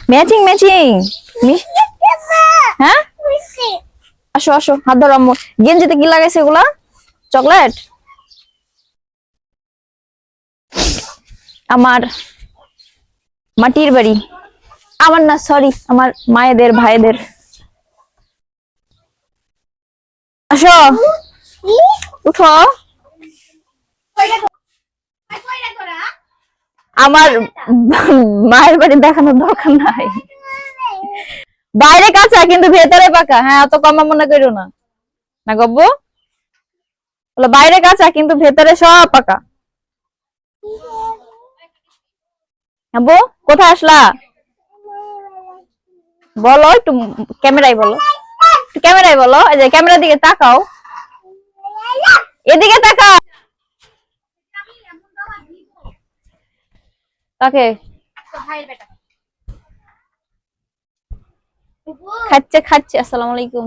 Matching matching. হ্যাঁ আসো আসো, হাত ধরো আম্মু। গেঞ্জিতে কি লাগাইছে এগুলা? চকলেট? আমার মাটির বাড়ি, আমার না সরি, আমার মায়েদের ভাইদের। আসো উঠো। আমার মায়ের বাড়ি দেখানোর দরকার নাই। বাইরে কাঁচা কিন্তু ভেতরে পাকা। হ্যাঁ অত কমা মনে করো না। না গব্বু, বলো বাইরে কাঁচা কিন্তু ভেতরে সব পাকা। আব্বু কোথায় আসলা? বলো একটু, ক্যামেরায় বলো, একটু ক্যামেরায় বলো। এই যে ক্যামেরার দিকে তাকাও, এদিকে তাকাও। কাকে? খাচ্ছে খাচ্ছে। আসসালামু আলাইকুম।